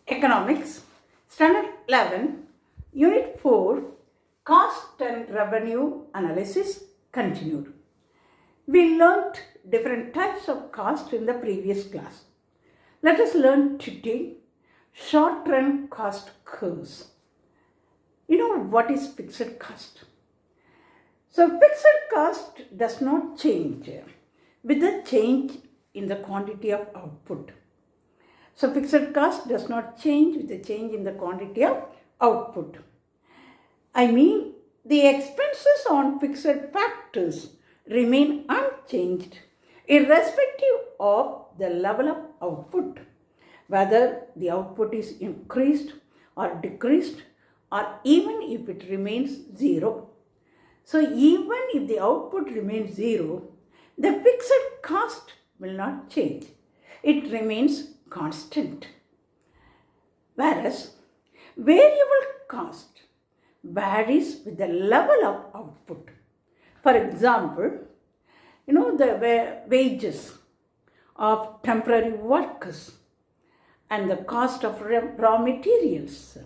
Economics, Standard 11, Unit 4, Cost and Revenue Analysis continued. We learnt different types of cost in the previous class. Let us learn today short-run cost curves. You know what is fixed cost? So fixed cost does not change with the change in the quantity of output. So fixed cost does not change with the change in the quantity of output. I mean, the expenses on fixed factors remain unchanged irrespective of the level of output, whether the output is increased or decreased or even if it remains zero. So even if the output remains zero, the fixed cost will not change. It remains constant. Whereas variable cost varies with the level of output. For example, the wages of temporary workers and the cost of raw materials,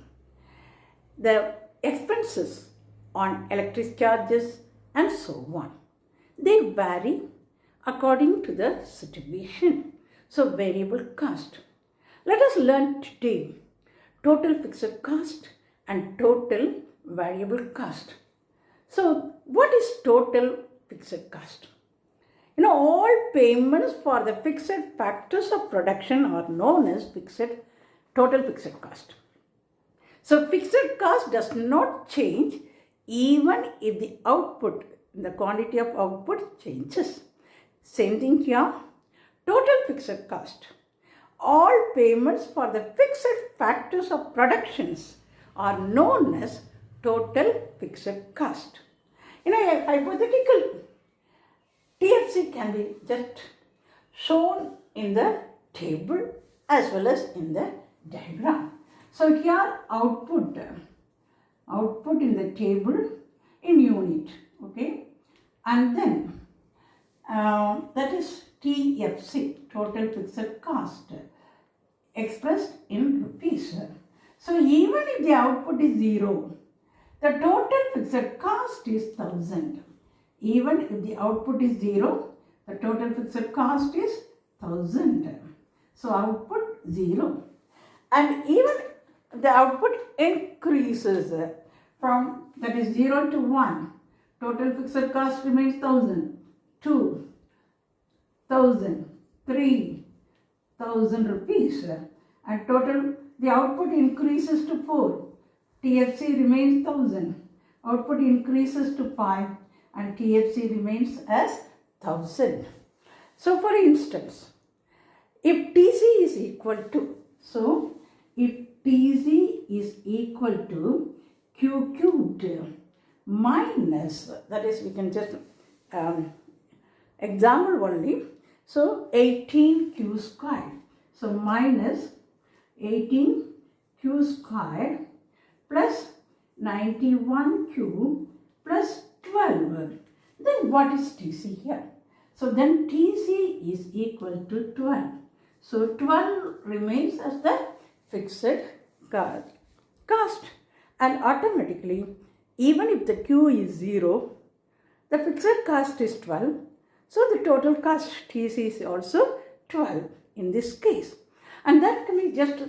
the expenses on electric charges and so on. They vary according to the situation. So variable cost. Let us learn today total fixed cost and total variable cost. So what is total fixed cost? All payments for the fixed factors of production are known as total fixed cost. So fixed cost does not change even if the output, the quantity of output changes. Same thing here. Total fixed cost. All payments for the fixed factors of productions are known as total fixed cost. A hypothetical TFC can be just shown in the table as well as in the diagram. So here output in the table in unit, okay, and then that is TFC, total fixed cost, expressed in rupees. So even if the output is zero, the total fixed cost is 1000. Even if the output is zero, the total fixed cost is 1000. So output 0. And even the output increases from, that is 0 to 1. Total fixed cost remains 1000. 2, 1000, 3,000 rupees. And total, the output increases to 4. TFC remains 1000. Output increases to 5 and TFC remains as 1000. So for instance, if TC is equal to, so if TC is equal to Q cubed minus, that is we can just example only, so 18Q squared. So minus 18Q squared plus 91Q plus 12. Then what is TC here? So then TC is equal to 12. So 12 remains as the fixed cost. And automatically, even if the Q is 0, the fixed cost is 12. So the total cost TC is also 12 in this case. And that can be just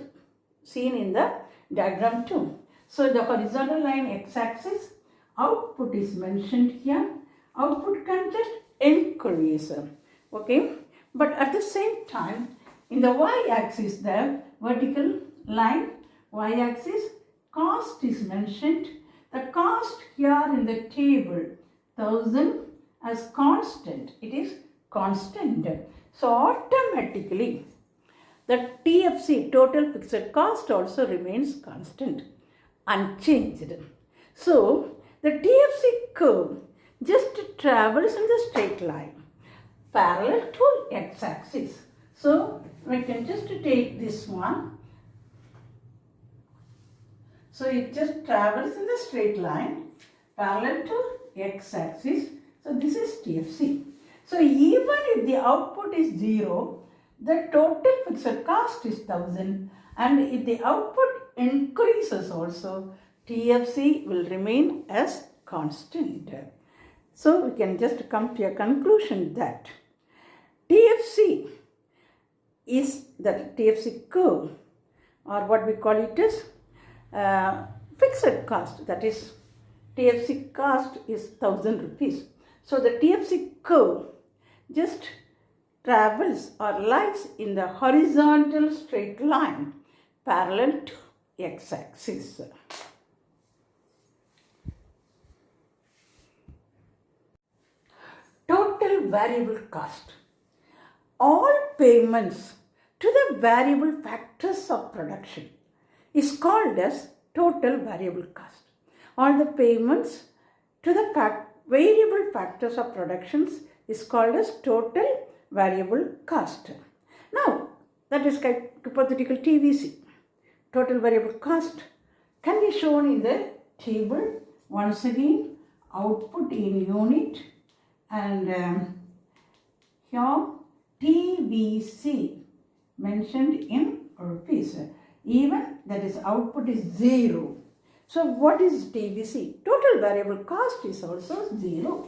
seen in the diagram too. So the horizontal line x-axis, output is mentioned here. Output can just increase, okay? But at the same time, in the y-axis, the vertical line, y-axis, cost is mentioned. The cost here in the table, 1000 as constant. It is constant. So automatically, the TFC, total fixed cost, also remains constant, unchanged. So the TFC curve just travels in the straight line parallel to x-axis. So we can just take this one. So it just travels in the straight line parallel to x-axis. So this is TFC. So even if the output is 0, the total fixed cost is 1000, and if the output increases also, TFC will remain as constant. So we can just come to a conclusion that TFC is the TFC curve, or what we call it is fixed cost, that is TFC cost is 1000 rupees. So the TFC curve just travels or lies in the horizontal straight line parallel to x-axis. Total variable cost. All payments to the variable factors of production is called as total variable cost. All the payments to the variable factors of productions is called as total variable cost. Now, that is hypothetical TVC. Total variable cost can be shown in the table. Once again, output in unit, and here TVC mentioned in rupees. Even that is output is 0. So what is TVC? Total variable cost is also 0.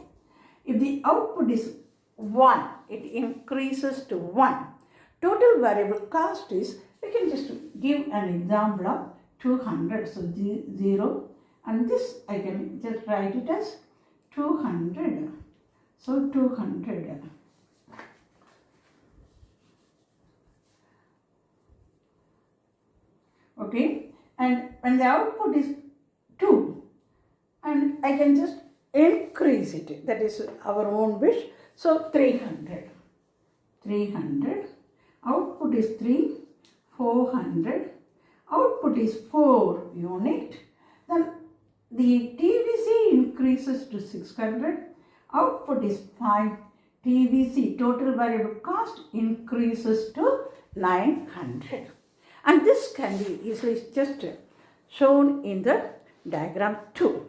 If the output is 1, it increases to 1. Total variable cost is, we can just give an example of 200. So 0, and this I can just write it as 200. So 200. Okay, and when the output is 2, and I can just increase it, that is our own wish. So 300. 300. Output is 3. 400. Output is 4 unit. Then the TVC increases to 600. Output is 5. TVC, total variable cost, increases to 900. And this can be easily just shown in the diagram 2.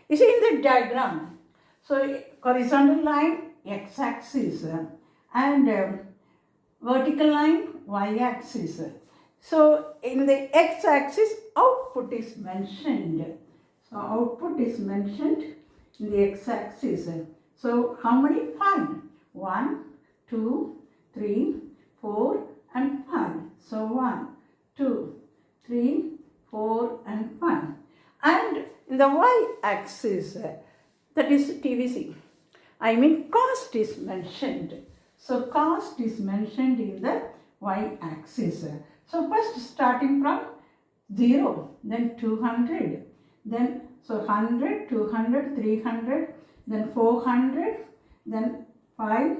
You see in the diagram, so horizontal line x-axis and vertical line y-axis. So in the x-axis, output is mentioned. So output is mentioned in the x-axis. So how many? 5. 1, 2, 3, 4 and 5. So 1, 2, 3, 4 and 5. And in the y-axis, that is TVC. I mean cost is mentioned. So cost is mentioned in the y-axis. So first starting from 0, then 200, then so 100, 200, 300, then 400, then 5,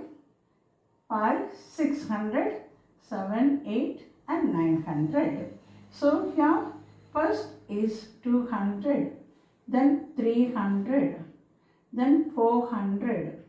600, 7, 8 and 900. So here first is 200, then 300, then 400.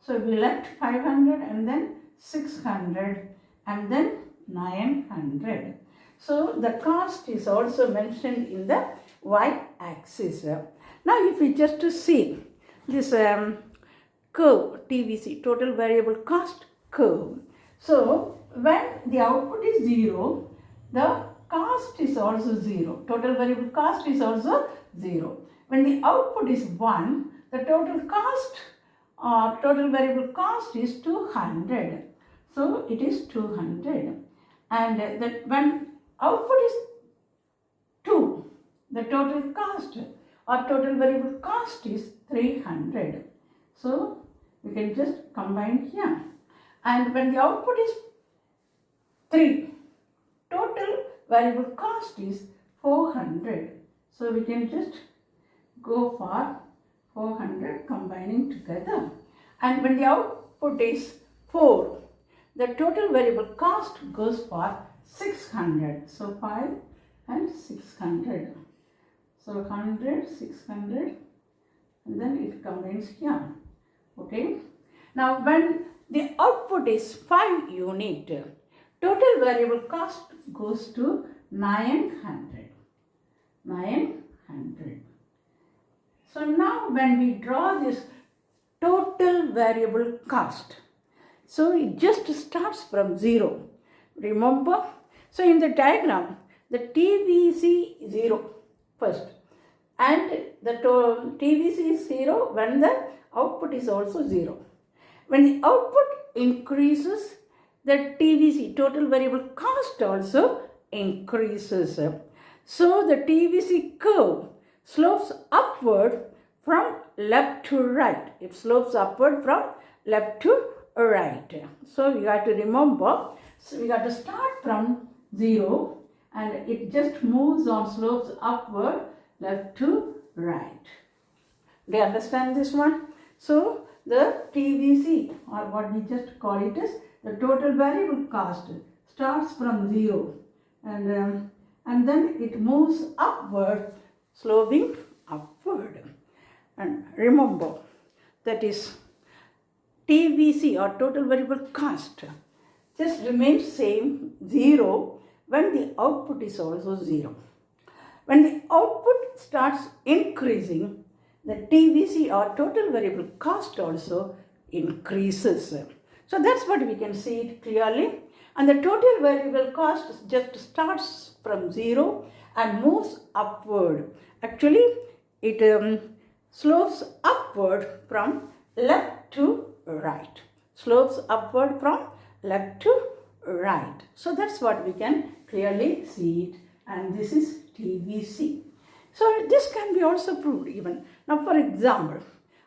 So we left 500 and then 600 and then 900. So the cost is also mentioned in the y-axis. Now if we just to see this curve, TVC, total variable cost curve. So when the output is 0, the cost is also 0. Total variable cost is also 0. When the output is 1, the total cost or total variable cost is 200. So it is 200. And that when output is 2, the total cost or total variable cost is 300. So we can just combine here. And when the output is 3, total variable cost is 400. So we can just go for 400 combining together. And when the output is 4, the total variable cost goes for 600. So 5 and 600. So 100, 600 and then it combines here. Okay. Now when the output is 5 unit, total variable cost goes to 900. 900. So now when we draw this total variable cost, so it just starts from 0. Remember? So in the diagram, the TVC 0 first, and the TVC is 0 when the output is also 0. When the output increases, the TVC, total variable cost, also increases. So the TVC curve slopes upward from left to right. It slopes upward from left to right. So we have to remember, so we got to start from 0 and it just moves on, slopes upward left to right. Do you understand this one? So the TVC, or what we just call it as the total variable cost, starts from 0 and then it moves upward, sloping upward. And remember, that is TVC, or total variable cost, just remains same 0 when the output is also 0. When the output starts increasing, the TVC, or total variable cost, also increases. So that's what we can see it clearly. And the total variable cost just starts from 0 and moves upward. Actually, it slopes upward from left to right. Slopes upward from left to right. So that's what we can clearly see it. And this is TVC. So this can be also proved even. Now for example,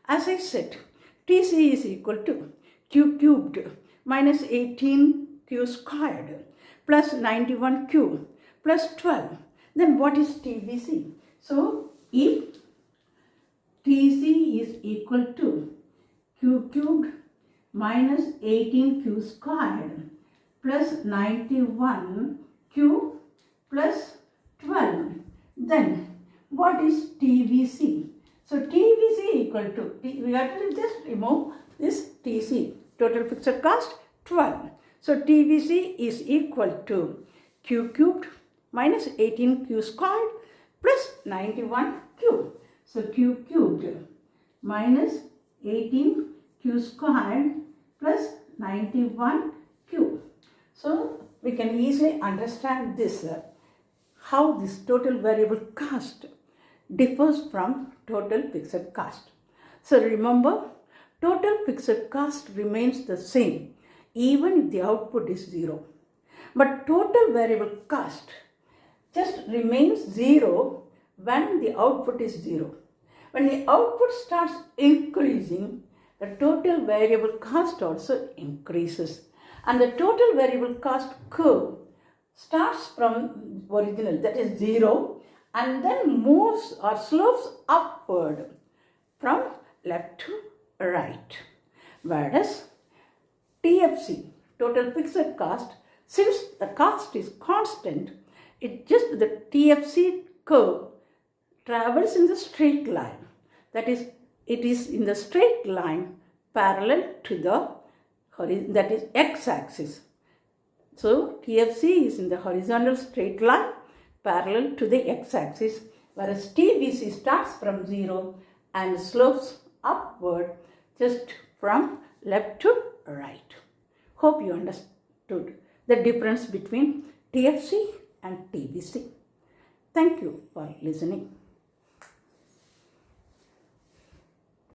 as I said, TC is equal to Q cubed minus 18Q squared plus 91Q plus 12. Then what is TVC? So if TC is equal to Q cubed minus 18Q squared plus 91Q plus 12, then what is TVC? So TVC equal to, we have to just remove this TC, total fixed cost 12. So TVC is equal to Q cubed minus 18Q squared plus 91Q. So Q cubed minus 18Q squared plus 91Q. So we can easily understand this, how this total variable cost differs from total fixed cost. So remember, total fixed cost remains the same even if the output is 0. But total variable cost just remains 0 when the output is 0. When the output starts increasing, the total variable cost also increases. And the total variable cost curve starts from original, that is 0, and then moves or slopes upward from left to right. Whereas TFC, total fixed cost, since the cost is constant, it just the TFC curve travels in the straight line. That is, it is in the straight line parallel to the that is x-axis. So TFC is in the horizontal straight line parallel to the x-axis, whereas TVC starts from 0 and slopes upward just from left to right. Hope you understood the difference between TFC and TVC. Thank you for listening.